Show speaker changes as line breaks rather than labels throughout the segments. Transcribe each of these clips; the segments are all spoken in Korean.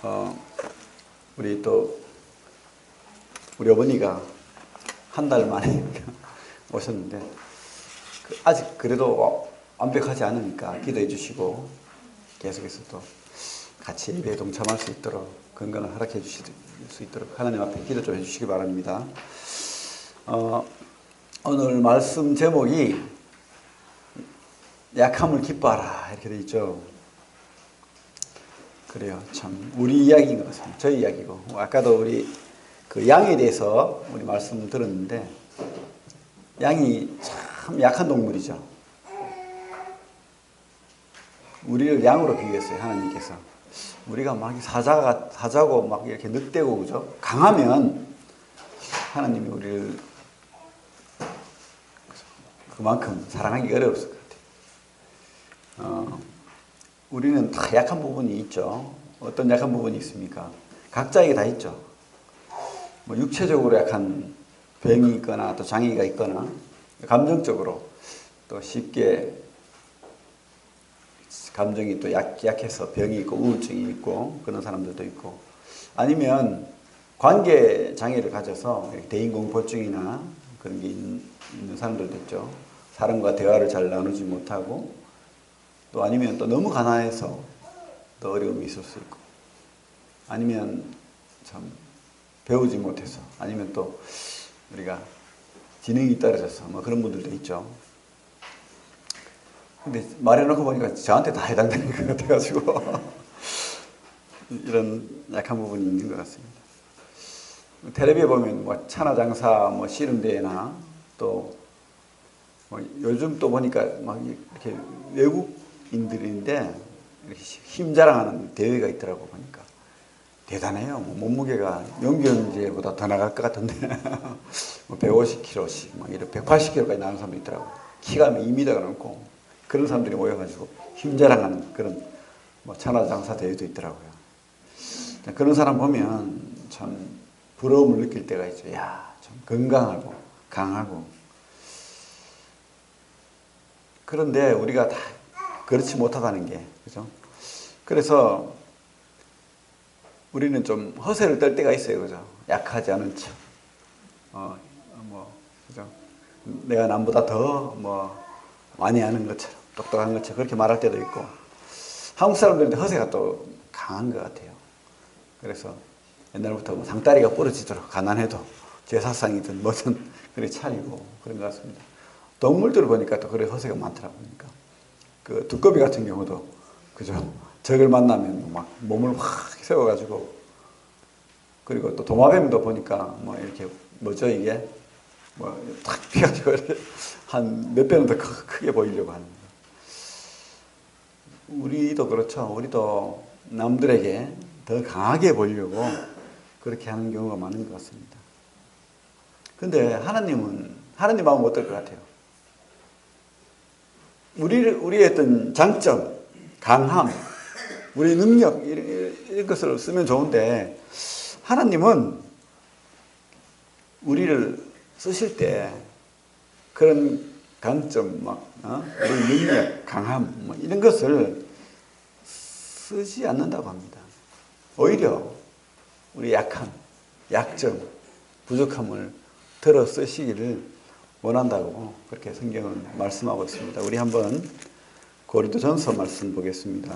어, 우리 어머니가 한 달 만에 오셨는데, 아직 그래도 완벽하지 않으니까 기도해 주시고, 계속해서 또 같이 예배에 동참할 수 있도록 건강을 허락해 주실 수 있도록 하나님 앞에 기도 좀 해주시기 바랍니다. 오늘 말씀 제목이 약함을 기뻐하라 이렇게 되어 있죠. 그래요. 참 우리 이야기인 것 같습니다. 저희 이야기고, 아까도 우리 그 양에 대해서 우리 말씀 들었는데, 양이 참 약한 동물이죠. 우리를 양으로 비유했어요, 하나님께서. 우리가 막 사자고 막 이렇게 늑대고, 그죠? 강하면 하나님이 우리를 그만큼 사랑하기 어려웠을 것 같아요. 우리는 다 약한 부분이 있죠. 어떤 약한 부분이 있습니까? 각자에게 다 있죠. 뭐 육체적으로 약한 병이 있거나 또 장애가 있거나, 감정적으로 또 쉽게 감정이 또 약해서 병이 있고 우울증이 있고 그런 사람들도 있고, 아니면 관계 장애를 가져서 대인공포증이나 그런 게 있는 사람들도 있죠. 사람과 대화를 잘 나누지 못하고, 또 아니면 또 너무 가난해서 또 어려움이 있을 수 있고, 아니면 참 배우지 못해서, 아니면 또 우리가 지능이 떨어져서 뭐 그런 분들도 있죠. 근데 말해놓고 보니까 저한테 다 해당되는 것 같아가지고 이런 약한 부분이 있는 것 같습니다. 텔레비에 보면 뭐 천하장사 뭐 씨름대회나, 또 뭐 요즘 또 보니까 막 이렇게 외국인들인데 이렇게 힘 자랑하는 대회가 있더라고. 보니까 대단해요. 뭐 몸무게가 영경제보다 더 나갈 것 같은데 뭐 150kg씩 막 이렇게 180kg까지 나가는 사람도 있더라고. 키가 2m가 넘고 그런 사람들이 모여가지고 힘 자랑하는 그런 뭐 천하장사 대회도 있더라고요. 그런 사람 보면 참 부러움을 느낄 때가 있죠. 야, 좀 건강하고 강하고. 그런데 우리가 다 그렇지 못하다는 게, 그죠? 그래서 우리는 좀 허세를 떨 때가 있어요, 그죠? 약하지 않은 척. 그죠? 내가 남보다 더 많이 아는 것처럼, 똑똑한 것처럼 그렇게 말할 때도 있고. 한국 사람들은 허세가 또 강한 것 같아요. 그래서 옛날부터 뭐 상다리가 부러지도록 가난해도 제사상이든 뭐든 그렇게 차리고 그런 것 같습니다. 동물들을 보니까 또 그래 허세가 많더라고요. 그러니까 그 두꺼비 같은 경우도, 그죠? 적을 만나면 막 몸을 확 세워가지고, 그리고 또 도마뱀도 보니까 뭐 이렇게 뭐죠 이게 뭐 탁 피가지고 한 몇 배는 더 크게 보이려고 하는 거. 우리도 그렇죠. 우리도 남들에게 더 강하게 보이려고 그렇게 하는 경우가 많은 것 같습니다. 근데 하나님 마음은 어떨 것 같아요? 우리의 어떤 장점, 강함, 우리의 능력, 이런 것을 쓰면 좋은데, 하나님은 우리를 쓰실 때 그런 강점, 우리 능력, 강함, 이런 것을 쓰지 않는다고 합니다. 오히려 우리 약함, 약점, 부족함을 들어 쓰시기를 원한다고 그렇게 성경은 말씀하고 있습니다. 우리 한번 고린도전서 말씀 보겠습니다.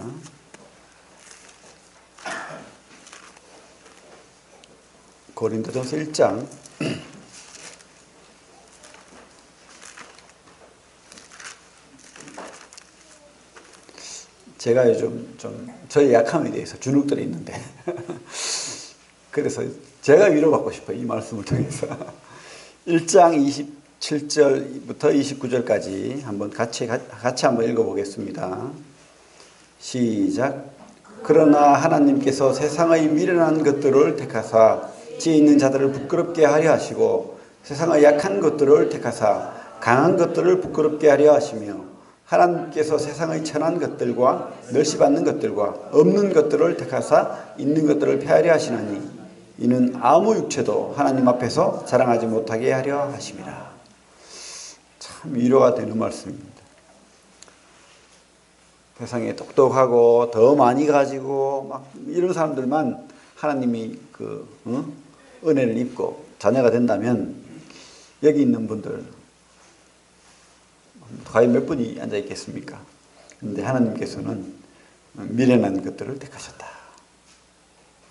고린도전서 1장 '제가 요즘 좀 저의 약함에 대해서 주눅들이 있는데 그래서 제가 위로받고 싶어요, 이 말씀을 통해서. 1장 27절부터 29절까지 한번 같이 한번 읽어보겠습니다. 시작. 그러나 하나님께서 세상의 미련한 것들을 택하사 지혜 있는 자들을 부끄럽게 하려 하시고, 세상의 약한 것들을 택하사 강한 것들을 부끄럽게 하려 하시며, 하나님께서 세상의 천한 것들과 멸시받는 것들과 없는 것들을 택하사 있는 것들을 폐하려 하시나니, 이는 아무 육체도 하나님 앞에서 자랑하지 못하게 하려 하심이라. 참 위로가 되는 말씀입니다. 세상에 똑똑하고 더 많이 가지고 막 이런 사람들만 하나님이 은혜를 입고 자녀가 된다면 여기 있는 분들 과연 몇 분이 앉아 있겠습니까? 그런데 하나님께서는 미련한 것들을 택하셨다.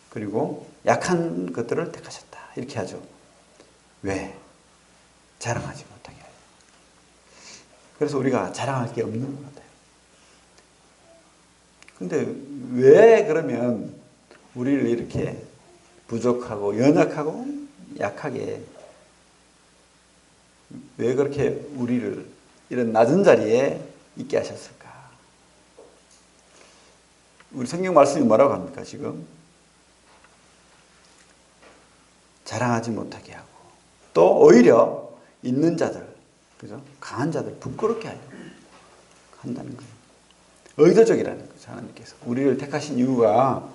그리고 약한 것들을 택하셨다. 이렇게 하죠. 왜? 자랑하지 못하게. 그래서 우리가 자랑할 게 없는 것 같아요. 근데 왜 그러면 우리를 이렇게 부족하고 연약하고 약하게 왜 그렇게 우리를 이런 낮은 자리에 있게 하셨을까? 우리 성경 말씀이 뭐라고 합니까, 지금? 자랑하지 못하게 하고, 또 오히려 있는 자들, 그죠? 강한 자들 부끄럽게 하려고 한다는 거예요. 의도적이라는 거죠, 하나님께서. 우리를 택하신 이유가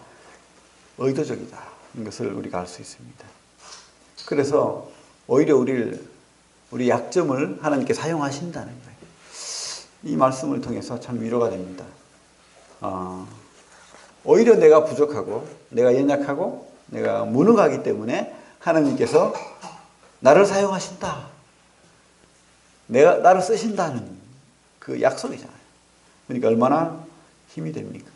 의도적이다. 이것을 우리가 알 수 있습니다. 그래서 오히려 우리 약점을 하나님께 사용하신다는 거예요. 이 말씀을 통해서 참 위로가 됩니다. 오히려 내가 부족하고, 내가 연약하고, 내가 무능하기 때문에 하나님께서 나를 사용하신다. 나를 쓰신다는 그 약속이잖아요. 그러니까 얼마나 힘이 됩니까?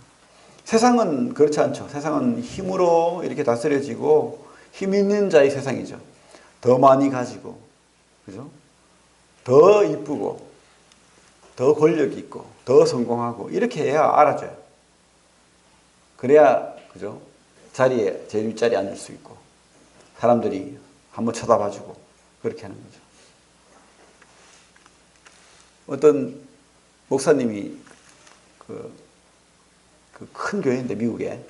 세상은 그렇지 않죠. 세상은 힘으로 이렇게 다스려지고 힘 있는 자의 세상이죠. 더 많이 가지고, 그죠? 더 이쁘고, 더 권력 있고, 더 성공하고, 이렇게 해야 알아줘요. 그래야, 그죠? 자리에, 제일 윗자리에 앉을 수 있고, 사람들이 한번 쳐다봐주고, 그렇게 하는 거죠. 어떤 목사님이 그 큰 교회인데, 미국에.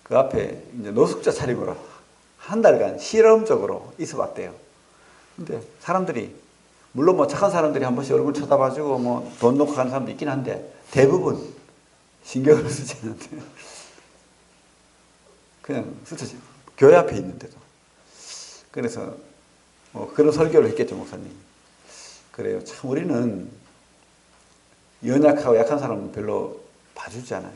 그 앞에 이제 노숙자 차림으로 한 달간 실험적으로 있어 봤대요. 근데 사람들이, 물론 뭐 착한 사람들이 한 번씩 얼굴 쳐다봐주고 뭐 돈 놓고 가는 사람도 있긴 한데, 대부분 신경을 쓰지 않는데, 그냥 스쳐지. 교회 앞에 있는데도. 그래서 뭐 그런 설교를 했겠죠, 목사님. 그래요. 참 우리는 연약하고 약한 사람은 별로 봐주지 않아요.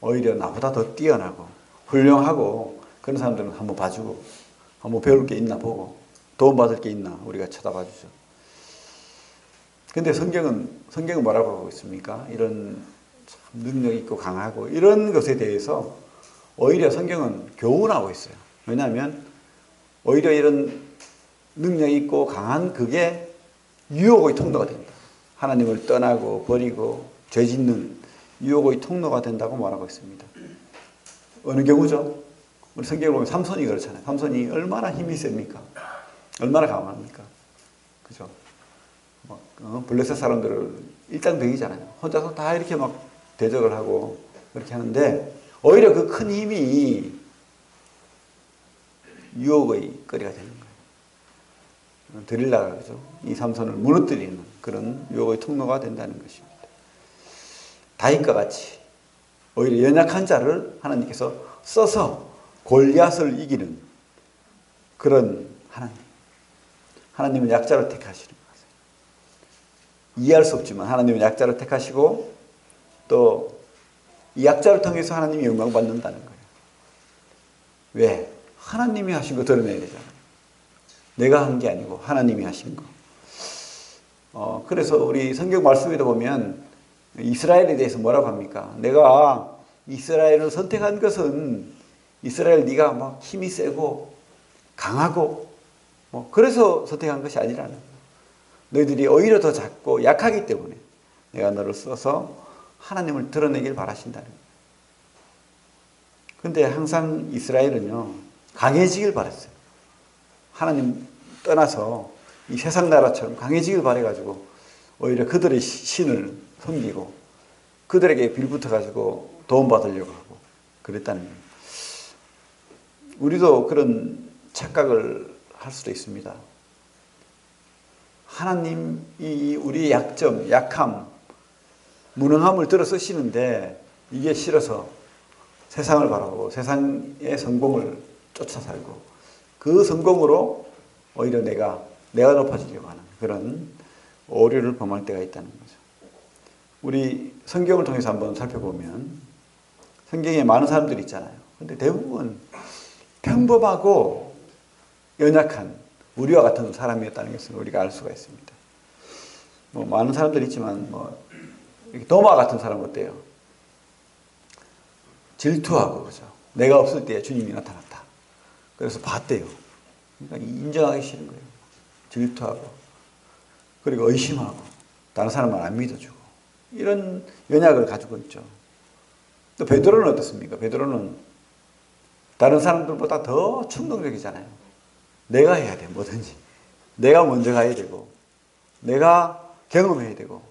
오히려 나보다 더 뛰어나고 훌륭하고 그런 사람들은 한번 봐주고, 한번 배울 게 있나 보고, 도움받을 게 있나 우리가 쳐다봐주죠. 근데 성경은 뭐라고 하고 있습니까? 이런 참 능력 있고 강하고 이런 것에 대해서 오히려 성경은 교훈하고 있어요. 왜냐하면 오히려 이런 능력 있고 강한 그게 유혹의 통로가 된다. 하나님을 떠나고 버리고 죄 짓는 유혹의 통로가 된다고 말하고 있습니다. 어느 경우죠? 우리 성경을 보면 삼손이 그렇잖아요. 삼손이 얼마나 힘이 셉니까? 얼마나 강합니까? 그죠? 블레셋 사람들을 일당백이잖아요. 혼자서 다 이렇게 막 대적을 하고 그렇게 하는데, 오히려 그 큰 힘이 유혹의 거리가 되는 거예요. 드릴라가, 그죠? 이 삼손을 무너뜨리는 그런 유혹의 통로가 된다는 것입니다. 다윗과 같이 오히려 연약한 자를 하나님께서 써서 골리앗을 이기는 그런 하나님. 하나님은 약자를 택하시는 거예요. 이해할 수 없지만 하나님은 약자를 택하시고, 또 이 약자를 통해서 하나님이 영광 받는다는 거예요. 왜? 하나님이 하신 거 드러내야 되잖아요. 내가 한 게 아니고 하나님이 하신 거. 그래서 우리 성경 말씀에도 보면 이스라엘에 대해서 뭐라고 합니까? 내가 이스라엘을 선택한 것은 이스라엘 네가 막 힘이 세고 강하고 그래서 선택한 것이 아니라는 거예요. 너희들이 오히려 더 작고 약하기 때문에 내가 너를 써서 하나님을 드러내길 바라신다는 거예요. 근데 항상 이스라엘은요, 강해지길 바랬어요. 하나님 떠나서 이 세상 나라처럼 강해지길 바래가지고 오히려 그들의 신을 섬기고 그들에게 빌붙어가지고 도움받으려고 하고 그랬다는 거예요. 우리도 그런 착각을 할 수도 있습니다. 하나님이 우리의 약점, 약함, 무능함을 들어 쓰시는데 이게 싫어서 세상을 바라보고 세상의 성공을 쫓아 살고 그 성공으로 오히려 내가 높아지려고 하는 그런 오류를 범할 때가 있다는 거죠. 우리 성경을 통해서 한번 살펴보면 성경에 많은 사람들이 있잖아요. 근데 대부분 평범하고 연약한 우리와 같은 사람이었다는 것을 우리가 알 수가 있습니다. 뭐 많은 사람들이 있지만 뭐 도마 같은 사람은 어때요? 질투하고 그죠. 내가 없을 때 주님이 나타났다. 그래서 봤대요. 그러니까 인정하기 싫은 거예요. 질투하고 그리고 의심하고 다른 사람을 안 믿어주고 이런 연약을 가지고 있죠. 또 베드로는 어떻습니까? 베드로는 다른 사람들보다 더 충동적이잖아요. 내가 해야 돼, 뭐든지. 내가 먼저 가야 되고 내가 경험해야 되고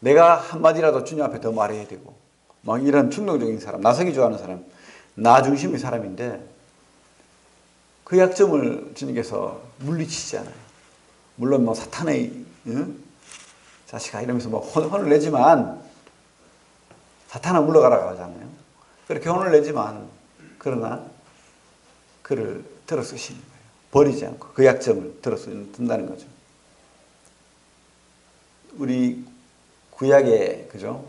내가 한마디라도 주님 앞에 더 말해야 되고 막 이런 충동적인 사람, 나서기 좋아하는 사람, 나 중심의 사람인데 그 약점을 주님께서 물리치잖아요. 물론 뭐 사탄의 자식아 이러면서 뭐 혼을 내지만 사탄아 물러가라고 하잖아요. 그렇게 혼을 내지만 그러나 그를 들어 쓰시는 거예요. 버리지 않고 그 약점을 들어 쓴다는 거죠. 우리 구약에 그죠?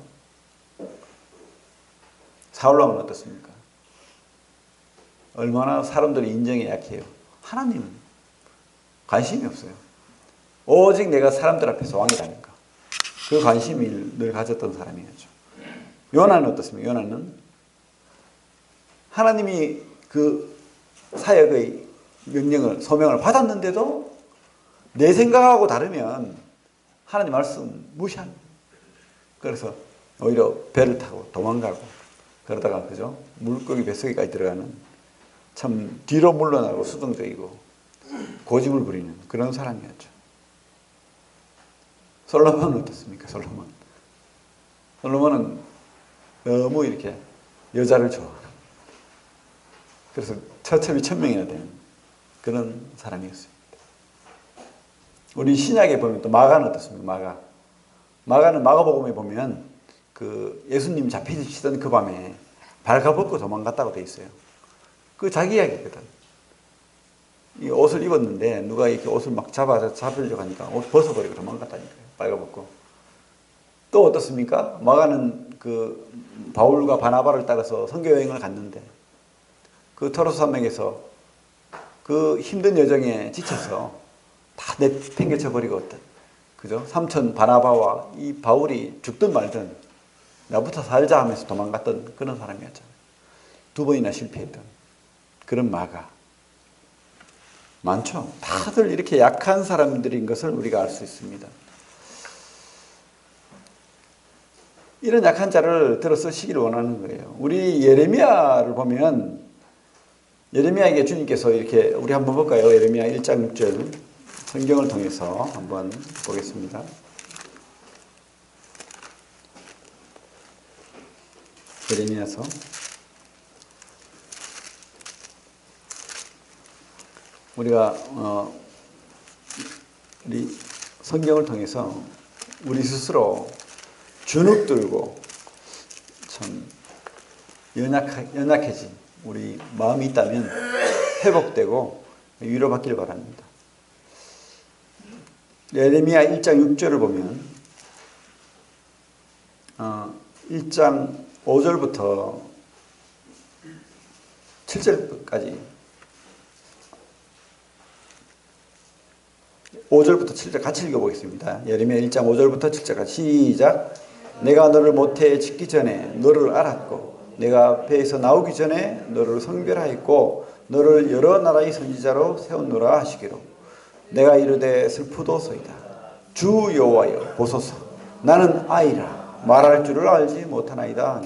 사울 왕은 어떻습니까? 얼마나 사람들이 인정에 약해요. 하나님은 관심이 없어요. 오직 내가 사람들 앞에서 왕이라는 거. 그 관심을 늘 가졌던 사람이었죠. 요나는 어떻습니까? 요나는 하나님이 그 사역의 명령을, 소명을 받았는데도 내 생각하고 다르면 하나님 말씀 무시하는 거예요. 그래서 오히려 배를 타고 도망가고 그러다가 그죠? 물고기 뱃속에까지 들어가는 참 뒤로 물러나고 수동적이고 고집을 부리는 그런 사람이었죠. 솔로몬은 어떻습니까? 솔로몬은 너무 이렇게 여자를 좋아하는 그래서 처첩이 1000명이나 되는 그런 사람이었습니다. 우리 신약에 보면 또 마가는 어떻습니까? 마가는 마가복음에 보면 그 예수님 잡히시던 그 밤에 발가벗고 도망갔다고 돼 있어요. 그 자기 이야기거든. 이 옷을 입었는데 누가 이렇게 옷을 막 잡으려고 하니까 옷 벗어버리고 도망갔다니까요. 발가벗고. 또 어떻습니까? 마가는 그 바울과 바나바를 따라서 선교 여행을 갔는데 그 토로스 산맥에서 그 힘든 여정에 지쳐서 다 내팽개쳐 버리고 어떤 그죠? 삼촌 바나바와 이 바울이 죽든 말든 나부터 살자 하면서 도망갔던 그런 사람이었잖아요. 2번이나 실패했던 그런 마가 많죠. 다들 이렇게 약한 사람들인 것을 우리가 알 수 있습니다. 이런 약한 자를 들어 쓰시기를 원하는 거예요. 우리 예레미야를 보면 예레미야에게 주님께서 이렇게 우리 한번 볼까요? 예레미야 1장 6절 성경을 통해서 한번 보겠습니다. 예레미야서 우리가 우리 성경을 통해서 우리 스스로 주눅 들고 참 연약해진 우리 마음이 있다면 회복되고 위로받기를 바랍니다. 예레미야 1장 6절을 보면 1장 5절부터 7절까지 5절부터 7절 같이 읽어보겠습니다. 예레미야 1장 5절부터 7절까지 시작. 내가 너를 모태에 짓기 전에 너를 알았고 내가 배에서 나오기 전에 너를 성별하였고 너를 여러 나라의 선지자로 세웠노라 하시기로 내가 이르되 슬프도소이다. 주 여호와여 보소서 나는 아이라 말할 줄을 알지 못하나이다.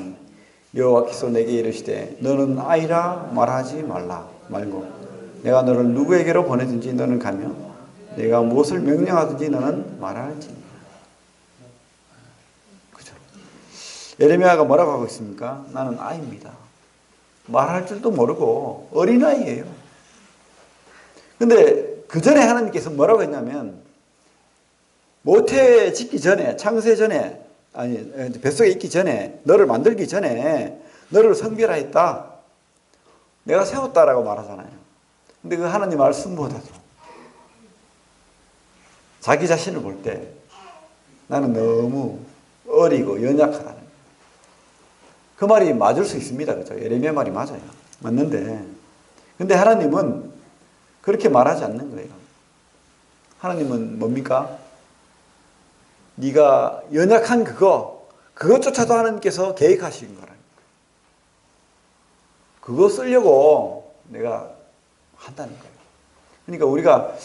여호와께서 내게 이르시되 너는 아이라 말하지 말고 내가 너를 누구에게로 보내든지 너는 가며 내가 무엇을 명령하든지 너는 말할지니라. 그죠? 예레미야가 뭐라고 하고 있습니까? 나는 아이입니다. 말할 줄도 모르고 어린아이예요. 근데 그 전에 하나님께서 뭐라고 했냐면 모태 짓기 전에 창세 전에 아니 뱃속에 있기 전에 너를 만들기 전에 너를 성별하였다. 내가 세웠다라고 말하잖아요. 근데 그 하나님 말씀보다도 자기 자신을 볼 때 나는 너무 어리고 연약하다는 거예요. 그 말이 맞을 수 있습니다. 그죠? 예레미야 말이 맞아요. 맞는데, 근데 하나님은 그렇게 말하지 않는 거예요. 하나님은 뭡니까? 네가 연약한 그것조차도 하나님께서 계획하신 거라는 거예요. 그거 쓰려고 내가 한다는 거예요. 그러니까 우리가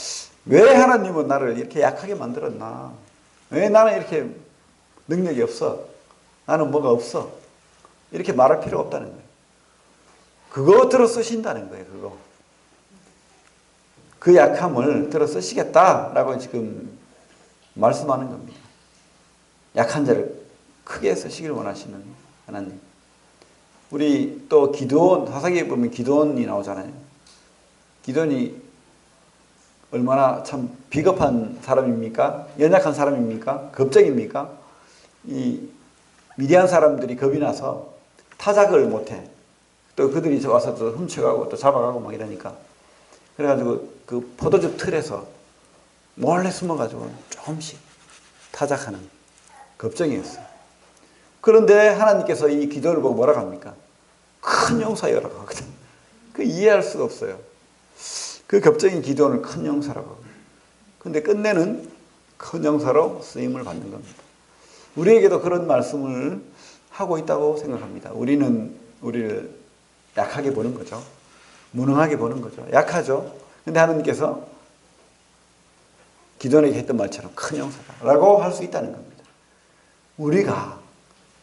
왜 하나님은 나를 이렇게 약하게 만들었나? 왜 나는 이렇게 능력이 없어? 나는 뭐가 없어? 이렇게 말할 필요 없다는 거예요. 그거 들어 쓰신다는 거예요. 그거. 그 약함을 들어 쓰시겠다라고 지금 말씀하는 겁니다. 약한 자를 크게 쓰시길 원하시는 하나님. 우리 또 기드온, 사사기에 보면 기드온이 나오잖아요. 기드온이 얼마나 참 비겁한 사람입니까? 연약한 사람입니까? 겁쟁입니까? 이 미디안 사람들이 겁이 나서 타작을 못해. 또 그들이 와서 또 훔쳐가고 또 잡아가고 막 이러니까. 그래가지고 그 포도주 틀에서 몰래 숨어가지고 조금씩 타작하는 겁쟁이였어요. 그런데 하나님께서 이 기도를 보고 뭐라고 합니까? 큰 용사여라고 하거든. 그 이해할 수가 없어요. 그 겁쟁이 기도는 큰 용사라고 하거든. 근데 끝내는 큰 용사로 쓰임을 받는 겁니다. 우리에게도 그런 말씀을 하고 있다고 생각합니다. 우리는 우리를 약하게 보는 거죠. 무능하게 보는 거죠. 약하죠. 근데 하나님께서 기도원에게 했던 말처럼 큰 용사라고 할 수 있다는 겁니다. 우리가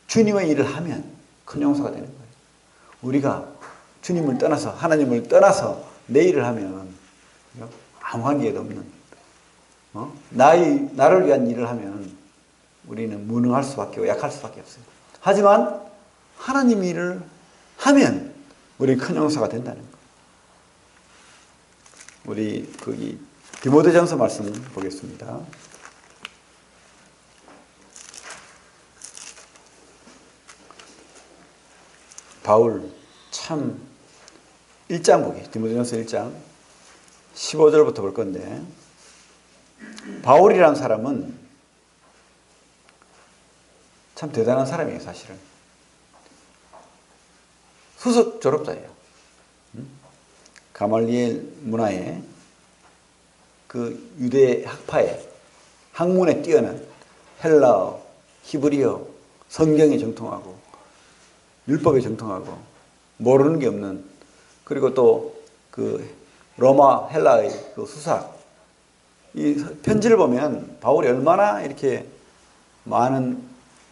주님의 일을 하면 큰 용사가 되는 거예요. 우리가 주님을 떠나서 하나님을 떠나서 내 일을 하면 아무 관계도 없는 나를 위한 일을 하면 우리는 무능할 수밖에 없고 약할 수밖에 없어요. 하지만 하나님 일을 하면 우리는 큰 용사가 된다는 거예요. 우리 거기 디모데전서 말씀 보겠습니다. 바울 참 1장 보기. 디모데전서 1장 15절부터 볼 건데, 바울이라는 사람은 참 대단한 사람이에요. 사실은 수석 졸업자예요. 가말리엘 문화에 그 유대 학파에 학문에 뛰어난 헬라어, 히브리어, 성경에 정통하고 율법에 정통하고 모르는 게 없는, 그리고 또 그 로마 헬라의 그 수사, 이 편지를 보면 바울이 얼마나 이렇게 많은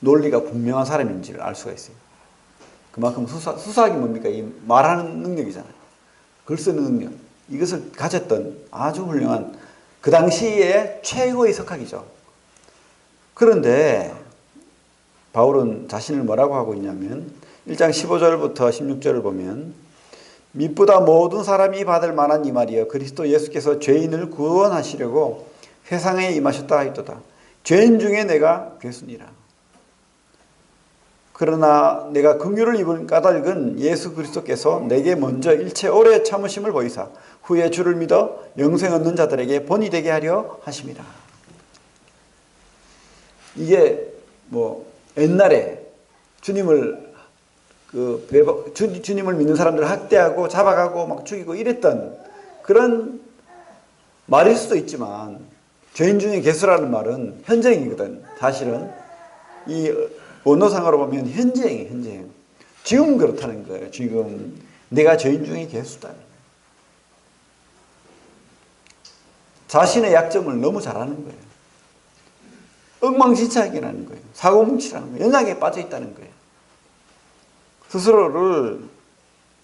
논리가 분명한 사람인지를 알 수가 있어요. 그만큼 수사학이 뭡니까? 이 말하는 능력이잖아요. 글 쓰는 능력. 이것을 가졌던 아주 훌륭한 그 당시에 최고의 석학이죠. 그런데 바울은 자신을 뭐라고 하고 있냐면 1장 15절부터 16절을 보면, mit보다 모든 사람이 받을 만한 이 말이여 그리스도 예수께서 죄인을 구원하시려고 세상에 임하셨다 하였도다. 죄인 중에 내가 괴순이라. 그러나 내가 긍휼을 입은 까닭은 예수 그리스도께서 내게 먼저 일체 오래 참으심을 보이사 후에 주를 믿어 영생 얻는 자들에게 본이 되게 하려 하심이라. 이게 뭐 옛날에 주님을 주님을 믿는 사람들을 학대하고 잡아가고 막 죽이고 이랬던 그런 말일 수도 있지만, 죄인 중에 괴수라는 말은 현재형이거든. 사실은 이 원어상으로 보면 현재형이에요. 현재형. 지금 그렇다는 거예요. 지금 내가 죄인 중에 괴수다. 자신의 약점을 너무 잘 아는 거예요. 엉망진창이라는 거예요. 사고뭉치라는 거예요. 연약에 빠져 있다는 거예요. 스스로를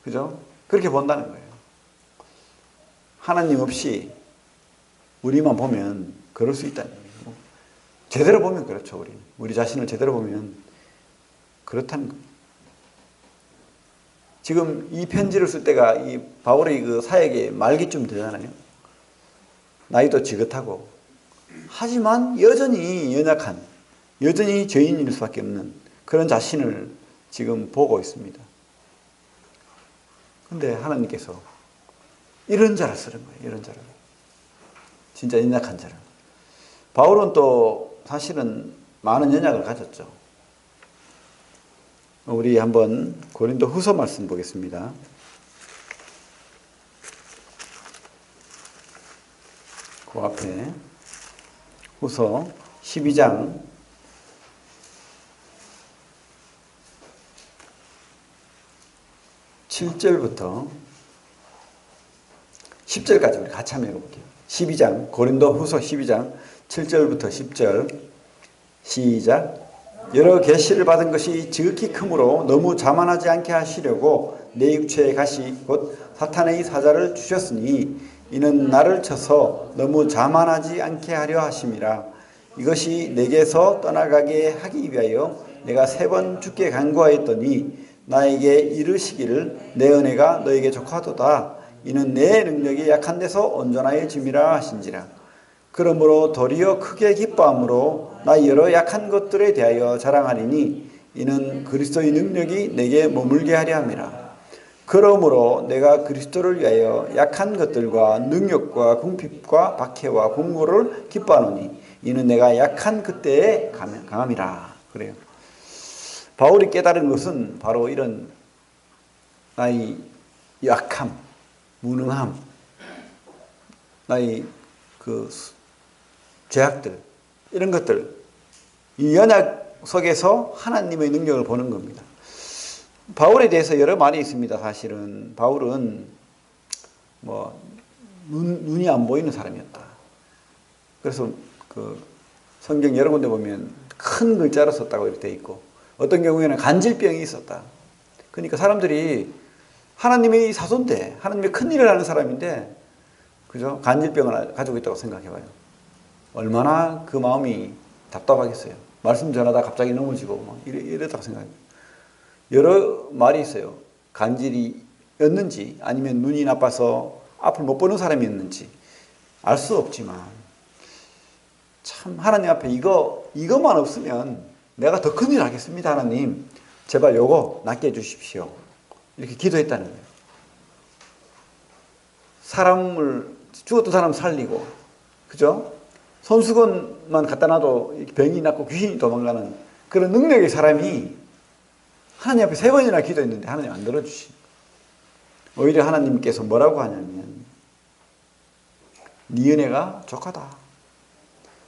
그죠? 그렇게 본다는 거예요. 하나님 없이 우리만 보면 그럴 수 있다는 거예요. 제대로 보면 그렇죠. 우리 자신을 제대로 보면 그렇다는 겁니다. 지금 이 편지를 쓸 때가 이 바울의 그 사역의 말기쯤 되잖아요. 나이도 지긋하고, 하지만 여전히 연약한, 여전히 죄인일 수밖에 없는 그런 자신을 지금 보고 있습니다. 근데 하나님께서 이런 자를 쓰는 거예요. 이런 자를. 진짜 연약한 자를. 바울은 또 사실은 많은 연약을 가졌죠. 우리 한번 고린도 후서 말씀 보겠습니다. 그 앞에 후서 12장 7절부터 10절까지 우리 같이 한번 읽어볼게요. 12장 고린도 후서 12장 7절부터 10절 시작. 여러 계시를 받은 것이 지극히 크므로 너무 자만하지 않게 하시려고 내 육체의 가시 곧 사탄의 사자를 주셨으니 이는 나를 쳐서 너무 자만하지 않게 하려 하심이라. 이것이 내게서 떠나가게 하기 위하여 내가 3번 주께 간구하였더니 나에게 이르시기를 내 은혜가 너에게 족하도다. 이는 내 능력이 약한 데서 온전하여짐이라 하신지라. 그러므로 도리어 크게 기뻐함으로 나 여러 약한 것들에 대하여 자랑하리니 이는 그리스도의 능력이 내게 머물게 하려 함이라. 그러므로 내가 그리스도를 위하여 약한 것들과 능력과 궁핍과 박해와 공고를 기뻐하노니 이는 내가 약한 그때에 강함이라. 그래요. 바울이 깨달은 것은 바로 이런 나의 약함, 무능함, 나의 그 죄악들, 이런 것들, 이 연약 속에서 하나님의 능력을 보는 겁니다. 바울에 대해서 여러 말이 있습니다. 사실은 바울은 눈이 안 보이는 사람이었다. 그래서 그 성경 여러 군데 보면 큰 글자로 썼다고 이렇게 돼 있고, 어떤 경우에는 간질병이 있었다. 그러니까 사람들이 하나님의 사손인데, 하나님의 큰 일을 하는 사람인데, 그죠? 간질병을 가지고 있다고 생각해봐요. 얼마나 그 마음이 답답하겠어요. 말씀 전하다 갑자기 넘어지고 이랬다고 생각해요. 여러 말이 있어요. 간질이었는지 아니면 눈이 나빠서 앞을 못 보는 사람이었는지 알 수 없지만, 참 하나님 앞에 이것만 없으면 내가 더 큰일 하겠습니다. 하나님 제발 요거 낫게 해주십시오. 이렇게 기도했다는 거예요. 죽었던 사람 살리고, 그죠? 손수건만 갖다 놔도 병이 낫고 귀신이 도망가는 그런 능력의 사람이 하나님 앞에 3번이나 기도했는데 하나님 안 들어주시. 오히려 하나님께서 뭐라고 하냐면 네 은혜가 족하다.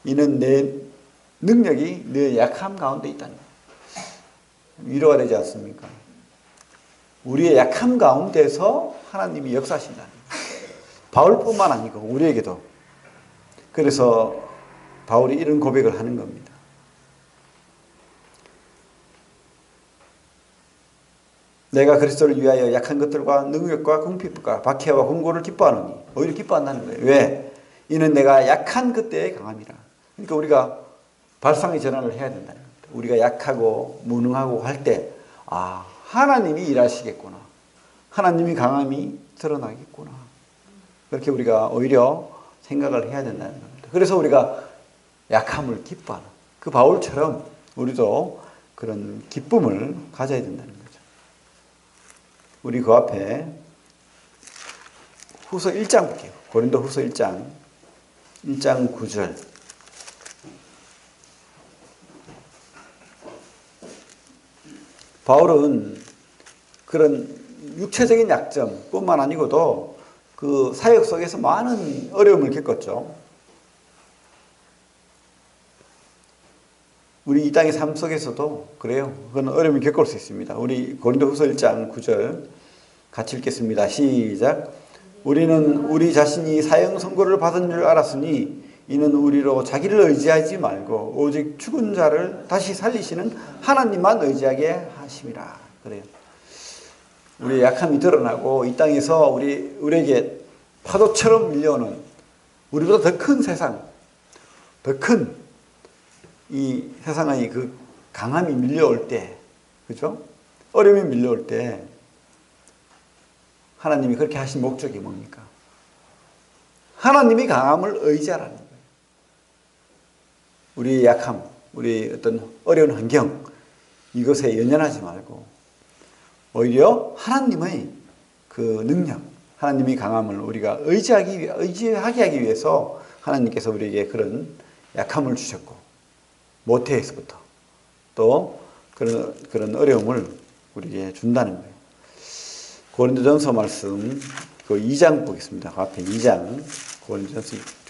이는 내 능력이 내 약함 가운데 있다는 거예요. 위로가 되지 않습니까? 우리의 약함 가운데서 하나님이 역사하신다는 거예요. 바울뿐만 아니고 우리에게도. 그래서 바울이 이런 고백을 하는 겁니다. 내가 그리스도를 위하여 약한 것들과 능력과 궁핍과 박해와 공고를 기뻐하노니, 오히려 기뻐한다는 거예요. 왜? 이는 내가 약한 그때에 강함이라. 그러니까 우리가 발상의 전환을 해야 된다는 겁니다. 우리가 약하고 무능하고 할 때, 하나님이 일하시겠구나. 하나님이 강함이 드러나겠구나. 그렇게 우리가 오히려 생각을 해야 된다는 겁니다. 그래서 우리가 약함을 기뻐하는, 그 바울처럼 우리도 그런 기쁨을 가져야 된다는 거죠. 우리 그 앞에 후서 1장 볼게요. 고린도 후서 1장 9절. 바울은 그런 육체적인 약점뿐만 아니고도 그 사역 속에서 많은 어려움을 겪었죠. 우리 이 땅의 삶 속에서도 그래요. 그건 어려움을 겪을 수 있습니다. 우리 고린도후서 1장 9절 같이 읽겠습니다. 시작. 우리는 우리 자신이 사형 선고를 받은 줄 알았으니 이는 우리로 자기를 의지하지 말고 오직 죽은 자를 다시 살리시는 하나님만 의지하게 하심이라. 그래요. 우리의 약함이 드러나고 이 땅에서 우리에게 파도처럼 밀려오는 우리보다 더 큰 세상, 더 큰 이 세상의 그 강함이 밀려올 때, 그죠? 어려움이 밀려올 때 하나님이 그렇게 하신 목적이 뭡니까? 하나님이 강함을 의지하라는 거예요. 우리의 약함, 우리의 어떤 어려운 환경, 이것에 연연하지 말고 오히려 하나님의 그 능력, 하나님이 강함을 우리가 의지하게 하기 위해서 하나님께서 우리에게 그런 약함을 주셨고, 모태에서부터 또 그런 어려움을 우리에게 준다는 거예요. 고린도전서 말씀 그 2장 보겠습니다. 그 앞에 2장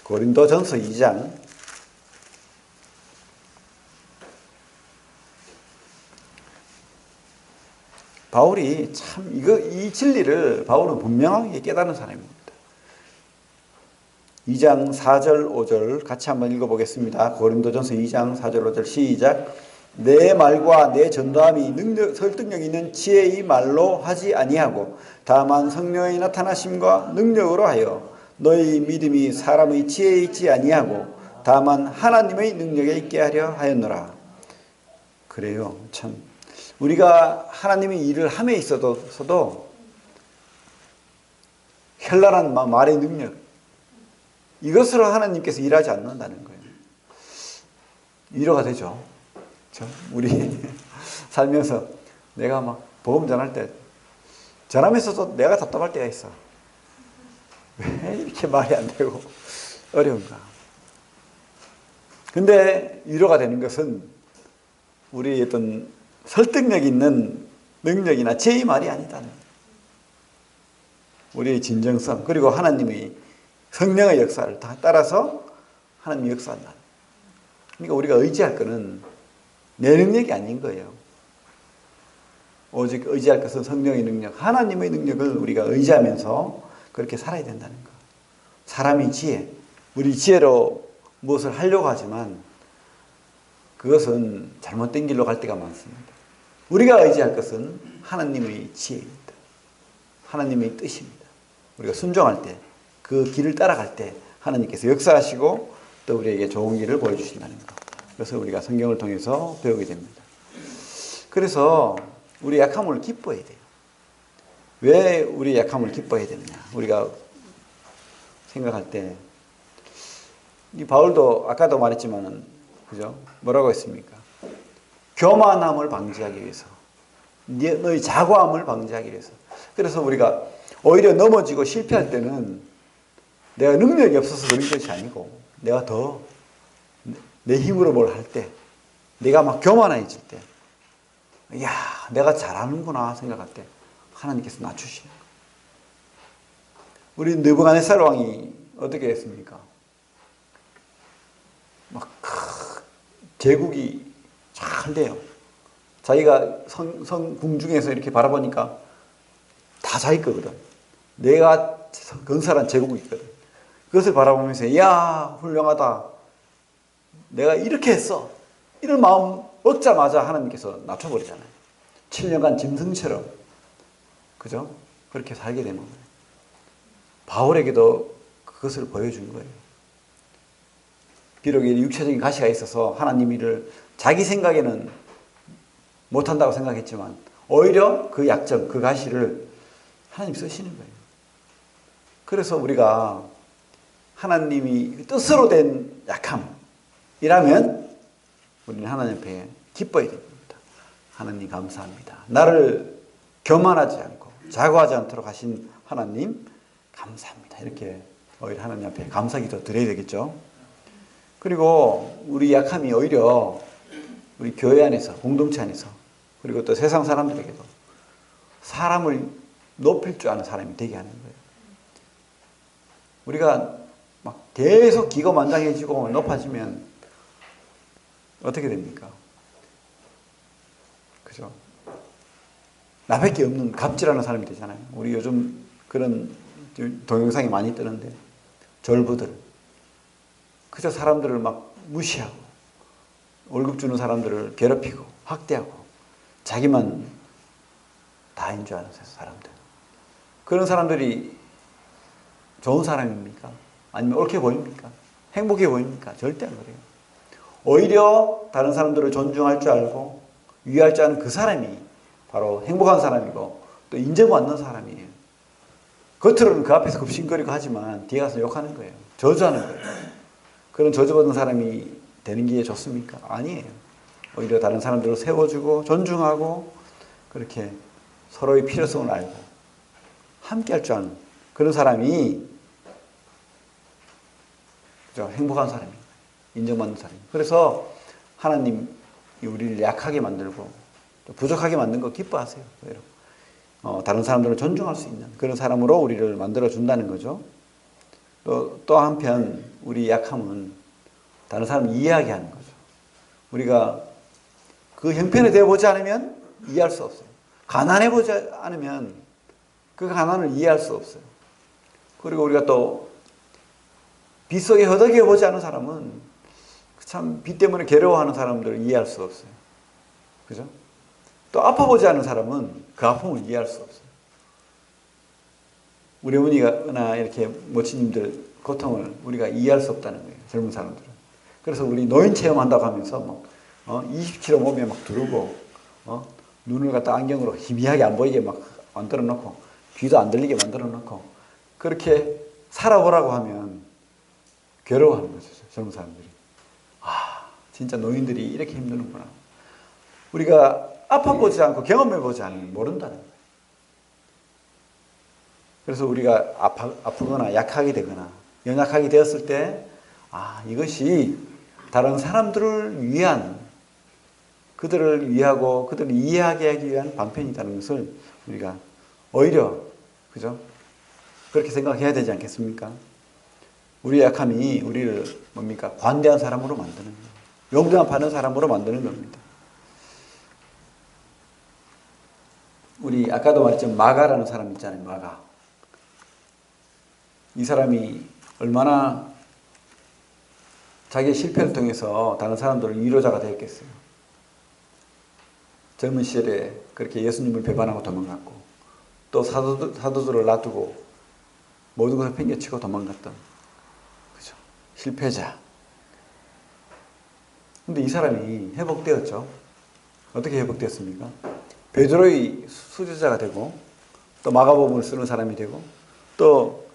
고린도전서 2장 바울이 참 이 진리를 바울은 분명하게 깨달은 사람입니다. 2장 4절 5절 같이 한번 읽어보겠습니다. 고린도전서 2장 4절 5절 시작. 내 말과 내 전도함이 설득력 있는 지혜의 말로 하지 아니하고 다만 성령의 나타나심과 능력으로 하여 너희 믿음이 사람의 지혜에 있지 아니하고 다만 하나님의 능력에 있게 하려 하였노라. 그래요. 참 우리가 하나님의 일을 함에 있어서도 현란한 말의 능력 이것으로 하나님께서 일하지 않는다는 거예요. 위로가 되죠. 우리 살면서 내가 막 복음 전할 때 전하면서도 내가 답답할 때가 있어. 왜 이렇게 말이 안 되고 어려운가. 근데 위로가 되는 것은 우리의 어떤 설득력 있는 능력이나 제의 말이 아니다는 우리의 진정성 그리고 하나님의 성령의 역사를 다 따라서 하나님이 역사한다. 그러니까 우리가 의지할 것은 내 능력이 아닌 거예요. 오직 의지할 것은 성령의 능력, 하나님의 능력을 우리가 의지하면서 그렇게 살아야 된다는 거. 사람이 지혜, 우리 지혜로 무엇을 하려고 하지만 그것은 잘못된 길로 갈 때가 많습니다. 우리가 의지할 것은 하나님의 지혜입니다. 하나님의 뜻입니다. 우리가 순종할 때, 그 길을 따라갈 때 하나님께서 역사하시고 또 우리에게 좋은 길을 보여주신다는 것. 그래서 우리가 성경을 통해서 배우게 됩니다. 그래서 우리 약함을 기뻐해야 돼요. 왜 우리 약함을 기뻐해야 되느냐. 우리가 생각할 때 이 바울도 아까도 말했지만은 그죠? 뭐라고 했습니까? 교만함을 방지하기 위해서, 너희 자고함을 방지하기 위해서. 그래서 우리가 오히려 넘어지고 실패할 때는 내가 능력이 없어서 그런 것이 아니고 내가 더 내 힘으로 뭘 할 때, 내가 막 교만해질 때, 이야, 내가 잘하는구나 생각할 때 하나님께서 낮추시는 거예요. 우리 느부갓네살 왕이 어떻게 했습니까? 막 제국이 잘 돼요. 자기가 성궁 중에서 이렇게 바라보니까 다 자기 거거든. 내가 건설한 제국이 있거든. 그것을 바라보면서 이야 훌륭하다. 내가 이렇게 했어. 이런 마음 먹자마자 하나님께서 낮춰버리잖아요. 7년간 짐승처럼 그죠? 그렇게 살게 되는 거예요. 바울에게도 그것을 보여준 거예요. 비록 육체적인 가시가 있어서 하나님 일을 자기 생각에는 못한다고 생각했지만 오히려 그 약점, 그 가시를 하나님 쓰시는 거예요. 그래서 우리가 하나님이 뜻으로 된 약함이라면 우리는 하나님 앞에 기뻐야 됩니다. 하나님 감사합니다. 나를 교만하지 않고 자고하지 않도록 하신 하나님 감사합니다. 이렇게 오히려 하나님 앞에 감사기도 드려야 되겠죠. 그리고 우리 약함이 오히려 우리 교회 안에서, 공동체 안에서, 그리고 또 세상 사람들에게도 사람을 높일 줄 아는 사람이 되게 하는 거예요. 우리가 막 계속 기고만장해지고 높아지면 어떻게 됩니까? 그죠? 나밖에 없는 갑질하는 사람이 되잖아요. 우리 요즘 그런 동영상이 많이 뜨는데 졸부들 그저 사람들을 막 무시하고 월급 주는 사람들을 괴롭히고 학대하고 자기만 다인 줄 아는 사람들. 그런 사람들이 좋은 사람입니까? 아니면 옳게 보입니까? 행복해 보입니까? 절대 안 그래요. 오히려 다른 사람들을 존중할 줄 알고 위할 줄 아는 그 사람이 바로 행복한 사람이고 또 인정받는 사람이에요. 겉으로는 그 앞에서 급신거리고 하지만 뒤에 가서 욕하는 거예요. 저주하는 거예요. 그런 저주받은 사람이 되는 게 좋습니까? 아니에요. 오히려 다른 사람들을 세워주고 존중하고 그렇게 서로의 필요성을 알고 함께 할 줄 아는 그런 사람이 행복한 사람이에요. 인정받는 사람이에요. 그래서 하나님이 우리를 약하게 만들고 또 부족하게 만든 거 기뻐하세요. 다른 사람들을 존중할 수 있는 그런 사람으로 우리를 만들어 준다는 거죠. 또 한편 우리 약함은 다른 사람을 이해하게 하는 거죠. 우리가 그 형편에 대해 보지 않으면 이해할 수 없어요. 가난해 보지 않으면 그 가난을 이해할 수 없어요. 그리고 우리가 또 빚 속에 허덕여 보지 않은 사람은 참 빚 때문에 괴로워하는 사람들을 이해할 수 없어요. 그죠? 또 아파보지 않은 사람은 그 아픔을 이해할 수 없어요. 우리 어머니나 이렇게 모친님들 고통을 우리가 이해할 수 없다는 거예요. 젊은 사람들은. 그래서 우리 노인 체험한다고 하면서 막 20kg 몸에 막 두르고 눈을 갖다 안경으로 희미하게 안 보이게 막 만들어 놓고 귀도 안 들리게 만들어 놓고 그렇게 살아보라고 하면 괴로워하는 거죠. 젊은 사람들이. 진짜 노인들이 이렇게 힘드는구나. 우리가 아파보지 않고 경험해보지 않으면 모른다는 거예요. 그래서 우리가 아프거나 약하게 되거나 연약하게 되었을 때 이것이 다른 사람들을 위한 그들을 위하고 그들을 이해하게 하기 위한 방편이라는 것을 우리가 오히려 그죠? 그렇게 생각해야 되지 않겠습니까? 우리의 약함이 우리를 뭡니까? 관대한 사람으로 만드는 거예요. 용서만 받는 사람으로 만드는 겁니다. 우리 아까도 말했지만 마가라는 사람 있잖아요. 마가. 이 사람이 얼마나 자기의 실패를 통해서 다른 사람들을 위로자가 되었겠어요. 젊은 시절에 그렇게 예수님을 배반하고 도망갔고 또 사도들을 놔두고 모든 것을 팽개치고 도망갔던 그죠? 실패자. 근데 이 사람이 회복되었죠. 어떻게 회복되었습니까? 베드로의 수제자가 되고 또 마가복음을 쓰는 사람이 되고 또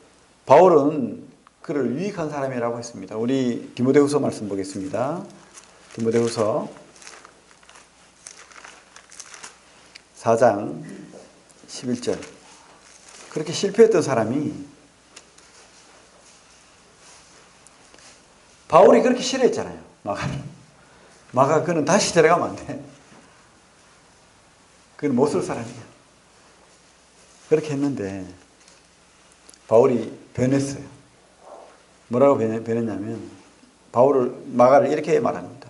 바울은 그를 유익한 사람이라고 했습니다. 우리 디모데후서 말씀 보겠습니다. 디모데후서 4장 11절. 그렇게 실패했던 사람이 바울이 그렇게 싫어했잖아요. 마가 그는 다시 데려가면 안 돼. 그는 못 쓸 사람이야. 그렇게 했는데 바울이 변했어요. 뭐라고 변했냐면 마가를 이렇게 말합니다.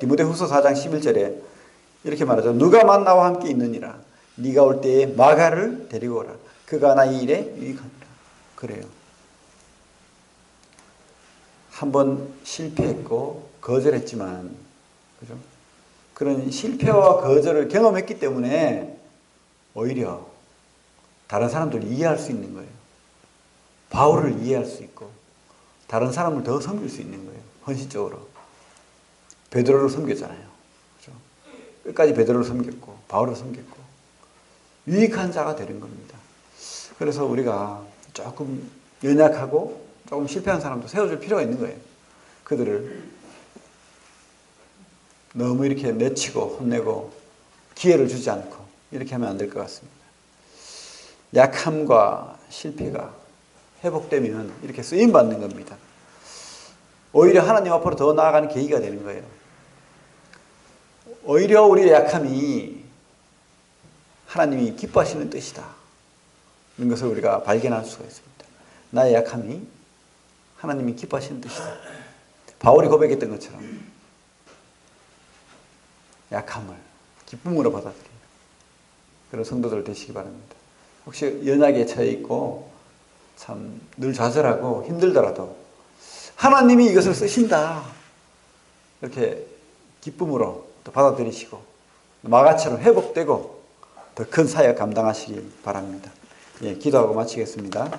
디모데후서 4장 11절에 이렇게 말하죠. 누가 만나와 함께 있느니라. 네가 올 때에 마가를 데리고 오라. 그가 나의 일에 유익하니라. 그래요. 한번 실패했고 거절했지만 그죠? 그런 실패와 거절을 경험했기 때문에 오히려 다른 사람들을 이해할 수 있는 거예요. 바울을 이해할 수 있고 다른 사람을 더 섬길 수 있는 거예요. 헌신적으로. 베드로를 섬겼잖아요. 그죠? 끝까지 베드로를 섬겼고 바울을 섬겼고 유익한 자가 되는 겁니다. 그래서 우리가 조금 연약하고 조금 실패한 사람도 세워줄 필요가 있는 거예요. 그들을 너무 이렇게 내치고 혼내고 기회를 주지 않고 이렇게 하면 안 될 것 같습니다. 약함과 실패가 회복되면 이렇게 쓰임받는 겁니다. 오히려 하나님 앞으로 더 나아가는 계기가 되는 거예요. 오히려 우리의 약함이 하나님이 기뻐하시는 뜻이다. 이런 것을 우리가 발견할 수가 있습니다. 나의 약함이 하나님이 기뻐하시는 뜻이다. 바울이 고백했던 것처럼 약함을 기쁨으로 받아들이는 그런 성도들 되시기 바랍니다. 혹시 연약에 처해 있고 참 늘 좌절하고 힘들더라도 하나님이 이것을 쓰신다. 이렇게 기쁨으로 또 받아들이시고 마가처럼 회복되고 더 큰 사역 감당하시기 바랍니다. 예, 기도하고 마치겠습니다.